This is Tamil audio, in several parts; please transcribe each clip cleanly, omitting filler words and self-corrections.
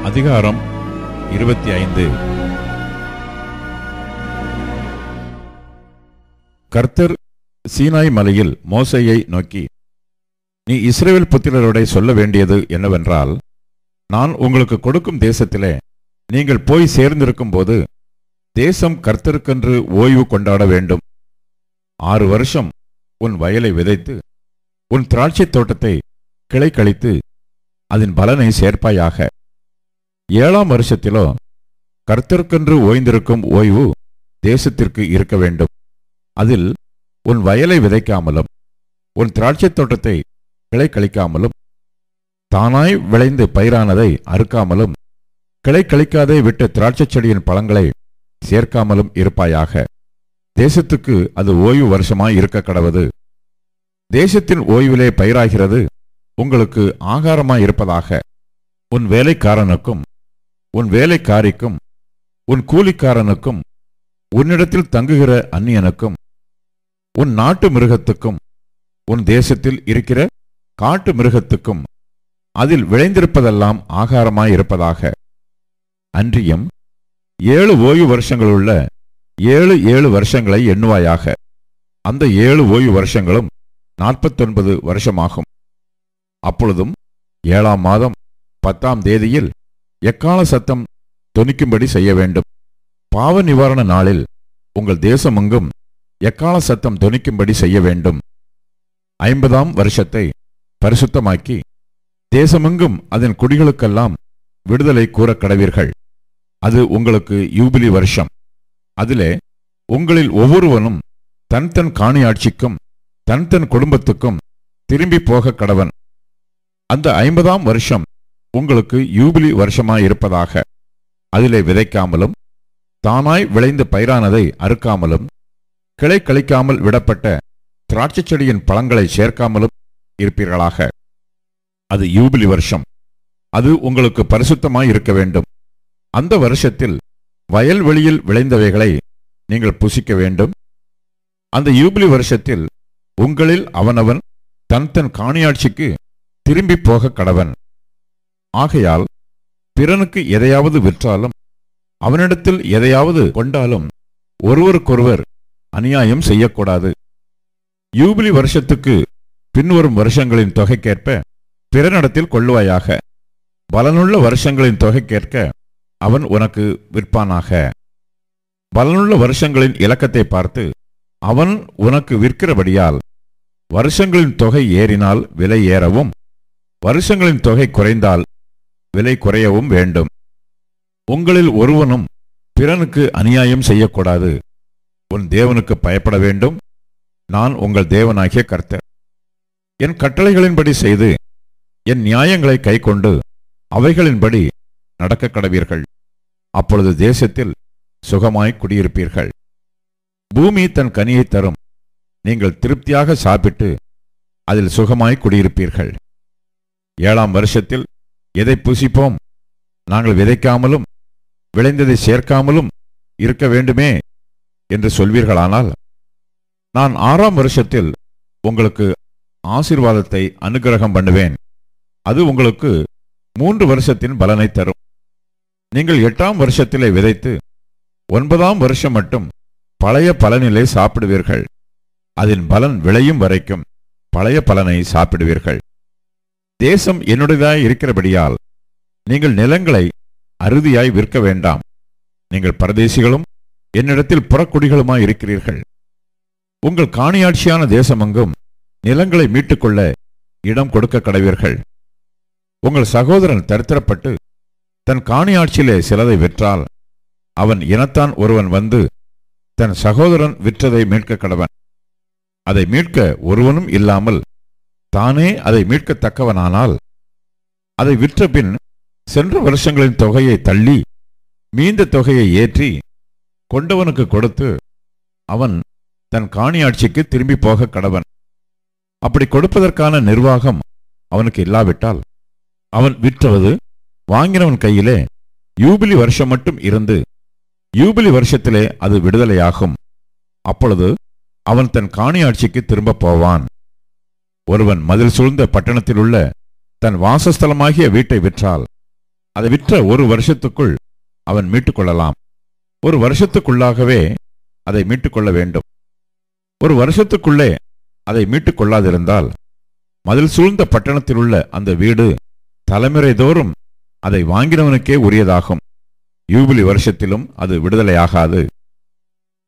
அதிகாரம் 25. கர்த்தர் சீனாய் மலையில் மோசேயை நோக்கி, நீ இஸ்ரவேல் புத்திரரோட சொல்ல வேண்டியது என்னவென்றால், நான் உங்களுக்கு கொடுக்கும் தேசத்திலே நீங்கள் போய் சேர்ந்திருக்கும் போது தேசம் கர்த்தருக்கென்று ஓய்வு கொண்டாட வேண்டும். 6 வருஷம் உன் வயலை விதைத்து உன் திராட்சை தோட்டத்தை கிளை கழித்து அதன் பலனை சேர்ப்பாயாக. 7ஆம் வருஷத்திலோ கர்த்தருக்கென்று ஓய்ந்திருக்கும் ஓய்வு தேசத்திற்கு இருக்க வேண்டும். அதில் உன் வயலை விதைக்காமலும் உன் திராட்சை தோட்டத்தை கிளை கழிக்காமலும் தானாய் விளைந்து பயிரானதை அறுக்காமலும் கிளை கழிக்காதே விட்ட திராட்சை செடியின் பழங்களை சேர்க்காமலும் இருப்பாயாக. தேசத்துக்கு அது ஓய்வு வருஷமாய் இருக்க கடவது. தேசத்தின் ஓய்விலே பயிராகிறது உங்களுக்கு ஆகாரமாய் இருப்பதாக. உன் வேலைக்காரனுக்கும் உன் வேலைக்காரிக்கும் உன் கூலிக்காரனுக்கும் உன்னிடத்தில் தங்குகிற அந்நியனுக்கும் உன் நாட்டு மிருகத்துக்கும் உன் தேசத்தில் இருக்கிற காட்டு மிருகத்துக்கும் அதில் விளைந்திருப்பதெல்லாம் ஆகாரமாய் இருப்பதாக. அன்றியும் 7 ஓய்வு வருஷங்களுள்ள 7 வருஷங்களை எண்ணுவாயாக. அந்த 7 ஓய்வு வருஷங்களும் 49 வருஷமாகும். அப்பொழுதும் 7ஆம் மாதம் 10ஆம் தேதியில் எக்கால சத்தம் தொனிக்கும்படி செய்ய வேண்டும். பாவ நிவாரண நாளில் உங்கள் தேசமெங்கும் எக்கால சத்தம் தொனிக்கும்படி செய்ய வேண்டும். 50ஆம் வருஷத்தை பரிசுத்தமாக்கி தேசமெங்கும் அதன் குடிகளுக்கெல்லாம் விடுதலை கூற கடவீர்கள். அது உங்களுக்கு யூபிலி வருஷம். அதிலே உங்களில் ஒவ்வொருவனும் தன் தன் காணியாட்சிக்கும் தன் தன் குடும்பத்துக்கும் திரும்பி போக கடவன். அந்த 50ஆம் வருஷம் உங்களுக்கு யூபிலி வருஷமாயிருப்பதாக. அதிலே விதைக்காமலும் தானாய் விளைந்து பயிரானதை அறுக்காமலும் கிளை கழிக்காமல் விடப்பட்ட திராட்சை செடியின் பழங்களை சேர்க்காமலும் இருப்பீர்களாக. அது யூபிலி வருஷம். அது உங்களுக்கு பரிசுத்தமாய் இருக்க வேண்டும். அந்த வருஷத்தில் வயல்வெளியில் விளைந்தவைகளை நீங்கள் புசிக்க வேண்டும். அந்த யூபிலி வருஷத்தில் உங்களில் அவனவன் தன் தன் காணியாட்சிக்கு திரும்பி போக கடவன். ஆகையால் பிறனுக்கு எதையாவது விற்றாலும் அவனிடத்தில் எதையாவது கொண்டாலும் ஒருவருக்கொருவர் அநியாயம் செய்யக்கூடாது. யூபிலி வருஷத்துக்கு பின்வரும் வருஷங்களின் தொகைக்கேற்ப பிறனிடத்தில் கொள்ளுவாயாக. பலனுள்ள வருஷங்களின் தொகைக்கேற்க அவன் உனக்கு விற்பானாக. பலனுள்ள வருஷங்களின் இலக்கத்தை பார்த்து அவன் உனக்கு விற்கிறபடியால் வருஷங்களின் தொகை ஏறினால் விலை ஏறவும் வருஷங்களின் தொகை குறைந்தால் விலை குறையவும் வேண்டும். உங்களில் ஒருவனும் பிறனுக்கு அநியாயம் செய்யக்கூடாது. உன் தேவனுக்கு பயப்பட வேண்டும். நான் உங்கள் தேவனாகிய கர்த்தர். என் கட்டளைகளின்படி செய்து என் நியாயங்களை கைக்கொண்டு அவைகளின்படி நடக்க கடவீர்கள். அப்பொழுது தேசத்தில் சுகமாய் குடியிருப்பீர்கள். பூமி தன் கனியை தரும். நீங்கள் திருப்தியாக சாப்பிட்டு அதில் சுகமாய் குடியிருப்பீர்கள். 7ஆம் வருஷத்தில் எதை புசிப்போம்? நாங்கள் விதைக்காமலும் விளைந்ததை சேர்க்காமலும் இருக்க வேண்டுமே என்று சொல்வீர்களானால், நான் 6ஆம் வருஷத்தில் உங்களுக்கு ஆசீர்வாதத்தை அனுக்கிரகம் பண்ணுவேன். அது உங்களுக்கு 3 வருஷத்தின் பலனை தரும். நீங்கள் 8ஆம் வருஷத்திலே விதைத்து 9ஆம் வருஷம் மட்டும் பழைய பலனிலே சாப்பிடுவீர்கள். அதன் பலன் விளையும் வரைக்கும் பழைய பலனை சாப்பிடுவீர்கள். தேசம் என்னுடையதாய் இருக்கிறபடியால் நீங்கள் நிலங்களை அறுதியாய் விற்க வேண்டாம். நீங்கள் பரதேசிகளும் என்னிடத்தில் புறக்குடிகளுமாய் இருக்கிறீர்கள். உங்கள் காணியாட்சியான தேசமெங்கும் நிலங்களை மீட்டுக்கொள்ள இடம் கொடுக்க கடவீர்கள். உங்கள் சகோதரன் தரித்திரப்பட்டு தன் காணியாட்சியிலே சிலதை விற்றால் அவன் இனத்தான் ஒருவன் வந்து தன் சகோதரன் விற்றதை மீட்க கடவன். அதை மீட்க ஒருவனும் இல்லாமல் தானே அதை மீட்கத்தக்கவனானால் அதை விற்ற பின் சென்ற வருஷங்களின் தொகையை தள்ளி மீந்த தொகையை ஏற்றி கொண்டவனுக்கு கொடுத்து அவன் தன் காணியாட்சிக்கு திரும்பி போக கடவன். அப்படி கொடுப்பதற்கான நிர்வாகம் அவனுக்கு இல்லாவிட்டால் அவன் விற்றது வாங்கினவன் கையிலே யூபிலி வருஷம் மட்டும் இருந்து யூபிலி வருஷத்திலே அது விடுதலையாகும். அப்பொழுது அவன் தன் காணியாட்சிக்கு திரும்ப போவான். ஒருவன் மதில் சூழ்ந்த பட்டணத்தில் உள்ள தன் வாசஸ்தலமாகிய வீட்டை விற்றால் அதை விற்ற ஒரு வருஷத்துக்குள் அவன் மீட்டுக்கொள்ளலாம். ஒரு வருஷத்துக்குள்ளாகவே அதை மீட்டுக்கொள்ள வேண்டும். ஒரு வருஷத்துக்குள்ளே அதை மீட்டுக்கொள்ளாதிருந்தால் மதில் சூழ்ந்த பட்டணத்தில் உள்ள அந்த வீடு தலைமுறை தோறும் அதை வாங்கினவனுக்கே உரியதாகும். யூபிலி வருஷத்திலும் அது விடுதலையாகாது.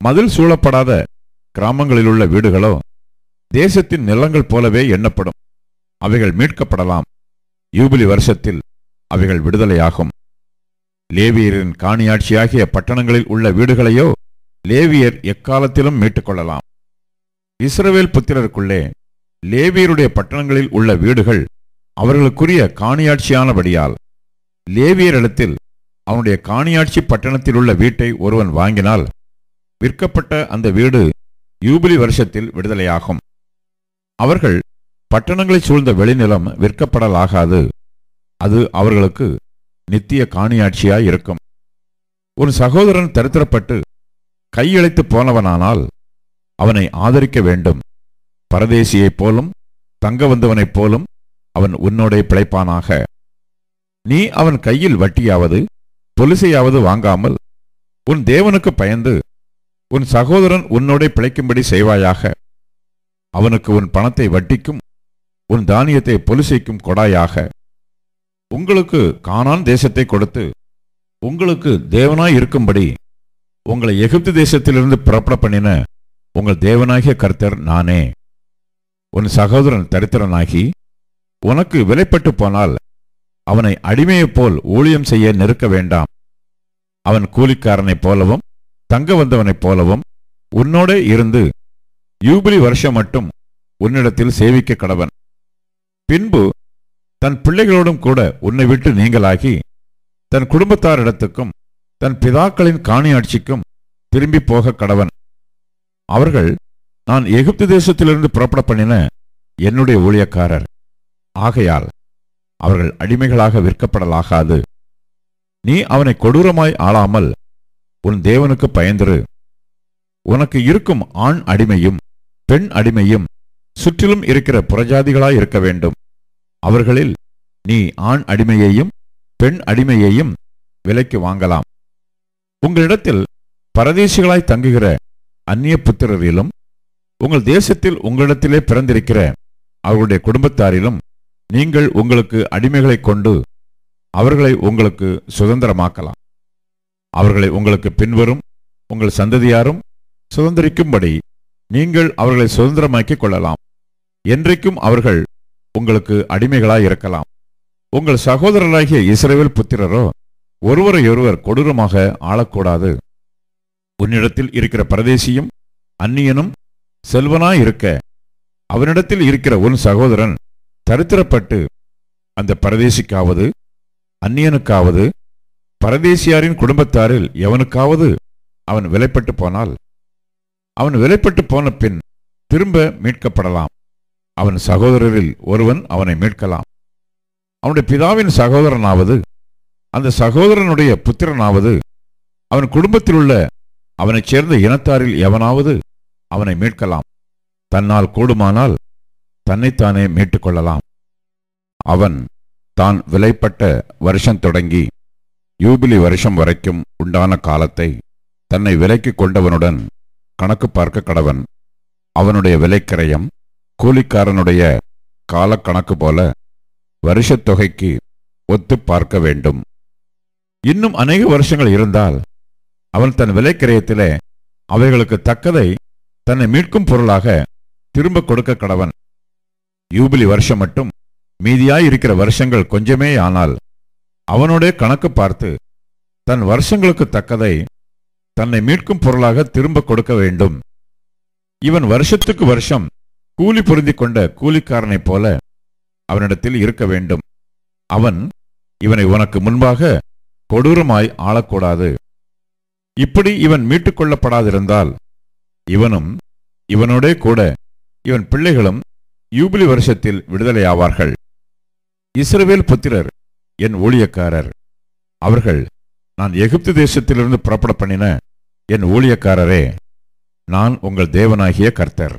மதில் சூழப்படாத கிராமங்களில் உள்ள வீடுகளோ தேசத்தின் நிலங்கள் போலவே எண்ணப்படும். அவைகள் மீட்கப்படலாம். யூபிலி வருஷத்தில் அவைகள் விடுதலையாகும். லேவியரின் காணியாட்சியாகிய பட்டணங்களில் உள்ள வீடுகளையோ லேவியர் எக்காலத்திலும் மீட்டுக்கொள்ளலாம். இஸ்ரவேல் புத்திரருக்குள்ளே லேவியருடைய பட்டணங்களில் உள்ள வீடுகள் அவர்களுக்குரிய காணியாட்சியானபடியால் லேவியரிடத்தில் அவனுடைய காணியாட்சி பட்டணத்தில் உள்ள வீட்டை ஒருவன் வாங்கினால் விற்கப்பட்ட அந்த வீடு யூபிலி வருஷத்தில் விடுதலையாகும். அவர்கள் பட்டணங்களை சூழ்ந்த வெளிநிலம் விற்கப்படலாகாது. அது அவர்களுக்கு நித்திய காணியாட்சியாய் இருக்கும். ஒரு சகோதரன் தரித்திரப்பட்டு கையழைத்து போனவனானால் அவனை ஆதரிக்க வேண்டும். பரதேசியைப் போலும் தங்க வந்தவனைப் போலும் அவன் உன்னோடே பிழைப்பானாக. நீ அவன் கையில் வட்டியாவது பொலிசையாவது வாங்காமல் உன் தேவனுக்கு பயந்து உன் சகோதரன் உன்னோடே பிழைக்கும்படி செய்வாயாக. அவனுக்கு உன் பணத்தை வட்டிக்கும் உன் தானியத்தை பொலிசைக்கும் கொடாயாக. உங்களுக்கு கானான் தேசத்தை கொடுத்து உங்களுக்கு தேவனாய் இருக்கும்படி உங்களை எகிப்து தேசத்திலிருந்து புறப்பட பண்ணின உங்கள் தேவனாகிய கர்த்தர் நானே. உன் சகோதரன் தரித்திரனாகி உனக்கு விலைப்பட்டு போனால் அவனை அடிமையைப் போல் ஊழியம் செய்ய நெருக்க வேண்டாம். அவன் கூலிக்காரனைப் போலவும் தங்க வந்தவனைப் போலவும் உன்னோடே இருந்து யூபிலி வருஷம் மட்டும் உன்னிடத்தில் சேவிக்க கடவன். பின்பு தன் பிள்ளைகளோடும் கூட உன்னை விட்டு நீங்களாகி தன் குடும்பத்தாரிடத்துக்கும் தன் பிதாக்களின் காணியாட்சிக்கும் திரும்பி போக கடவன். அவர்கள் நான் எகிப்து தேசத்திலிருந்து புறப்பட பண்ணின என்னுடைய ஊழியக்காரர். ஆகையால் அவர்கள் அடிமைகளாக விற்கப்படலாகாது. நீ அவனை கொடூரமாய் ஆளாமல் உன் தேவனுக்கு பயந்திரு. உனக்கு இருக்கும் ஆண் அடிமையும் பெண் அடிமையும் சுற்றிலும் இருக்கிற புறஜாதிகளாய் இருக்க வேண்டும். அவர்களில் நீ ஆண் அடிமையையும் பெண் அடிமையையும் விலைக்கு வாங்கலாம். உங்களிடத்தில் பரதேசிகளாய் தங்குகிற அந்நிய புத்திரரிலும் உங்கள் தேசத்தில் உங்களிடத்திலே பிறந்திருக்கிற அவர்களுடைய குடும்பத்தாரிலும் நீங்கள் உங்களுக்கு அடிமைகளை கொண்டு அவர்களை உங்களுக்கு சுதந்திரமாக்கலாம். அவர்களை உங்களுக்கு பின்வரும் உங்கள் சந்ததியாரும் சுதந்திரிக்கும்படி நீங்கள் அவர்களை சுதந்திரமாக்கிக் கொள்ளலாம். என்றைக்கும் அவர்கள் உங்களுக்கு அடிமைகளாய் இருக்கலாம். உங்கள் சகோதரராகிய இஸ்ரவேல் புத்திரரோ ஒருவரையொருவர் கொடூரமாக ஆளக்கூடாது. உன்னிடத்தில் இருக்கிற பரதேசியும் அந்நியனும் செல்வனாயிருக்க அவனிடத்தில் இருக்கிற உன் சகோதரன் தரித்திரப்பட்டு அந்த பரதேசிக்காவது அந்நியனுக்காவது பரதேசியாரின் குடும்பத்தாரில் எவனுக்காவது அவன் விலைப்பட்டு போனால் அவன் விலைப்பட்டு போன பின் திரும்ப மீட்கப்படலாம். அவன் சகோதரரில் ஒருவன் அவனை மீட்கலாம். அவனுடைய பிதாவின் சகோதரனாவது அந்த சகோதரனுடைய புத்திரனாவது அவன் குடும்பத்தில் உள்ள அவனைச் சேர்ந்த இனத்தாரில் எவனாவது அவனை மீட்கலாம். தன்னால் கூடுமானால் தன்னைத்தானே மீட்டுக்கொள்ளலாம். அவன் தான் விலைப்பட்ட வருஷம் தொடங்கி யூபிலி வருஷம் வரைக்கும் உண்டான காலத்தை தன்னை விலைக்கு கொண்டவனுடன் கணக்கு பார்க்க கடவன். அவனுடைய விலைக்கிரயம் கூலிக்காரனுடைய காலக்கணக்கு போல வருஷத் தொகைக்கு ஒத்து பார்க்க வேண்டும். இன்னும் அநேக வருஷங்கள் இருந்தால் அவன் தன் விலைக்கிரயத்திலே அவைகளுக்கு தக்கதை தன்னை மீட்கும் பொருளாக திரும்ப கொடுக்க கடவன். யூபிலி வருஷம் மட்டும் மீதியாயிருக்கிற வருஷங்கள் கொஞ்சமே ஆனால் அவனோட கணக்கு பார்த்து தன் வருஷங்களுக்கு தக்கதை தன்னை மீட்கும் பொருளாக திரும்ப கொடுக்க வேண்டும். இவன் வருஷத்துக்கு வருஷம் கூலி பொருந்தி கொண்ட கூலிக்காரனைப் போல அவனிடத்தில் இருக்க வேண்டும். அவன் இவனை உனக்கு முன்பாக கொடூரமாய் ஆளக்கூடாது. இப்படி இவன் மீட்டுக் கொள்ளப்படாதிருந்தால் இவனும் இவனோடே கூட இவன் பிள்ளைகளும் யூபிலி வருஷத்தில் விடுதலையாவார்கள். இஸ்ரவேல் புத்திரர் என் ஊழியக்காரர். அவர்கள் நான் எகிப்து தேசத்திலிருந்து புறப்பட பண்ணின என் ஊழியக்காரரே. நான் உங்கள் தேவனாகிய கர்த்தர்.